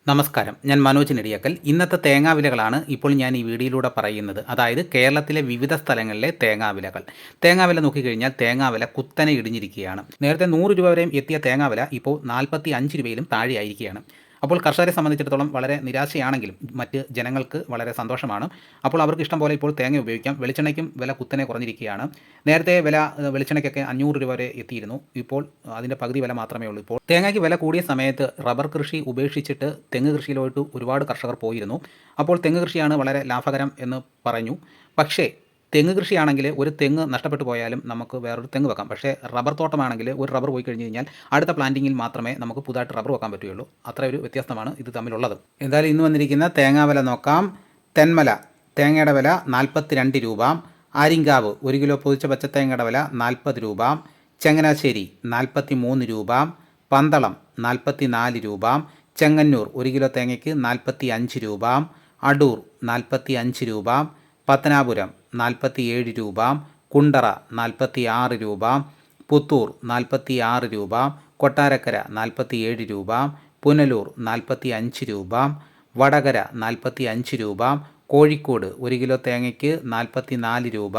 നമസ്കാരം. ഞാൻ മനോജ് നെടിയക്കൽ. ഇന്നത്തെ തേങ്ങാവിലകളാണ് ഇപ്പോൾ ഞാൻ ഈ വീഡിയോയിലൂടെ പറയുന്നത്. അതായത് കേരളത്തിലെ വിവിധ സ്ഥലങ്ങളിലെ തേങ്ങാവിലകൾ. തേങ്ങാവില നോക്കിക്കഴിഞ്ഞാൽ തേങ്ങാവില കുത്തനെ ഇടിഞ്ഞിരിക്കുകയാണ്. നേരത്തെ 100 രൂപ വരെയും എത്തിയ തേങ്ങാവില ഇപ്പോൾ 45 രൂപയിലും താഴെയായിരിക്കുകയാണ്. അപ്പോൾ കർഷകരെ സംബന്ധിച്ചിടത്തോളം വളരെ നിരാശയാണെങ്കിലും മറ്റ് ജനങ്ങൾക്ക് വളരെ സന്തോഷമാണ്. അപ്പോൾ അവർക്ക് ഇഷ്ടം പോലെ ഇപ്പോൾ തേങ്ങ ഉപയോഗിക്കാം. വെളിച്ചെണ്ണയ്ക്കും വില കുത്തനെ കുറഞ്ഞിരിക്കുകയാണ്. നേരത്തെ വെളിച്ചെണ്ണയ്ക്കൊക്കെ 500 രൂപ വരെ എത്തിയിരുന്നു. ഇപ്പോൾ അതിൻ്റെ പകുതി വില മാത്രമേ ഉള്ളൂ. ഇപ്പോൾ തേങ്ങയ്ക്ക് വില കൂടിയ സമയത്ത് റബ്ബർ കൃഷി ഉപേക്ഷിച്ചിട്ട് തെങ്ങ് കൃഷിയിലോട്ട് ഒരുപാട് കർഷകർ പോയിരുന്നു. അപ്പോൾ തെങ്ങ് കൃഷിയാണ് വളരെ ലാഭകരം എന്ന് പറഞ്ഞു. പക്ഷേ തെങ്ങ് കൃഷിയാണെങ്കിൽ ഒരു തെങ്ങ് നഷ്ടപ്പെട്ടു പോയാലും നമുക്ക് വേറൊരു തെങ്ങ് വെക്കാം. പക്ഷേ റബ്ബർ തോട്ടമാണെങ്കിൽ ഒരു റബ്ബർ പോയി കഴിഞ്ഞ് കഴിഞ്ഞാൽ അടുത്ത പ്ലാന്റിങ്ങിൽ മാത്രമേ നമുക്ക് പുതുതായിട്ട് റബ്ബർ വെക്കാൻ പറ്റുകയുള്ളൂ. അത്ര ഒരു വ്യത്യാസമാണ് ഇത് തമ്മിലുള്ളത്. എന്തായാലും ഇന്ന് വന്നിരിക്കുന്ന തേങ്ങാവില നോക്കാം. തെന്മല തേങ്ങയുടെ വില 42 രൂപ. ആര്യങ്കാവ് 1 കിലോ പൊതിച്ച പച്ചത്തേങ്ങയുടെ വില 40 രൂപ. ചങ്ങനാശ്ശേരി 43 രൂപ. പന്തളം 44 രൂപ. ചെങ്ങന്നൂർ 1 കിലോ തേങ്ങയ്ക്ക് 45 രൂപ. അടൂർ 45 രൂപ. പത്തനാപുരം 47 രൂപ. കുണ്ടറ 46 രൂപ. പുത്തൂർ 46 രൂപ. കൊട്ടാരക്കര 47 രൂപ. പുനലൂർ 45 രൂപ. വടകര 45 രൂപ. കോഴിക്കോട് 1 കിലോ തേങ്ങയ്ക്ക് 44 രൂപ.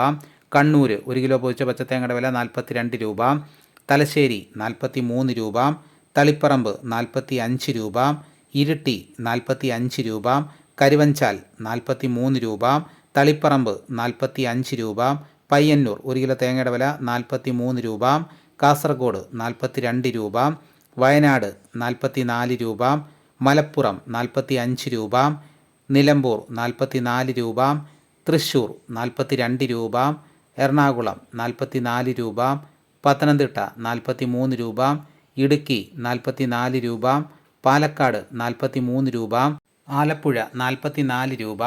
കണ്ണൂർ 1 കിലോ പൊതിച്ച പച്ചത്തേങ്ങയുടെ വില 42 രൂപ. തലശ്ശേരി 43 രൂപ. തളിപ്പറമ്പ് 45 രൂപ. ഇരിട്ടി 45 രൂപ. കരുവഞ്ചാൽ 43 രൂപ. തളിപ്പറമ്പ് 45 രൂപ. പയ്യന്നൂർ 1 കിലോ തേങ്ങയുടെ വില 43 രൂപ. കാസർഗോഡ് 42 രൂപ. വയനാട് 44 രൂപ. മലപ്പുറം 45 രൂപ. നിലമ്പൂർ 44 രൂപ. തൃശ്ശൂർ 42 രൂപ. എറണാകുളം 44 രൂപ. പത്തനംതിട്ട 43 രൂപ. ഇടുക്കി 44 രൂപ. പാലക്കാട് 43 രൂപ. ആലപ്പുഴ 44 രൂപ.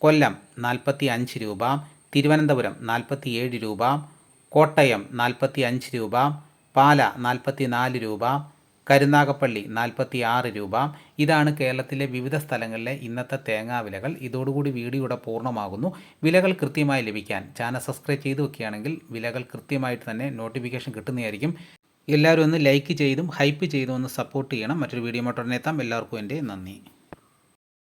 കൊല്ലം 45 രൂപ. തിരുവനന്തപുരം 47 രൂപ. കോട്ടയം 45 രൂപ. പാല 44 രൂപ. കരുനാഗപ്പള്ളി 46 രൂപ. ഇതാണ് കേരളത്തിലെ വിവിധ സ്ഥലങ്ങളിലെ ഇന്നത്തെ തേങ്ങാവിലകൾ. ഇതോടുകൂടി വീഡിയോയുടെ പൂർണ്ണമാകുന്നു. വിലകൾ കൃത്യമായി ലഭിക്കാൻ ചാനൽ സബ്സ്ക്രൈബ് ചെയ്ത് വെക്കുകയാണെങ്കിൽ വിലകൾ കൃത്യമായിട്ട് തന്നെ നോട്ടിഫിക്കേഷൻ കിട്ടുന്നതായിരിക്കും. എല്ലാവരും ഒന്ന് ലൈക്ക് ചെയ്തും ഹൈപ്പ് ചെയ്തും ഒന്ന് സപ്പോർട്ട് ചെയ്യണം. മറ്റൊരു വീഡിയോ ഉടനെ എത്താം. എല്ലാവർക്കും എൻ്റെ നന്ദി.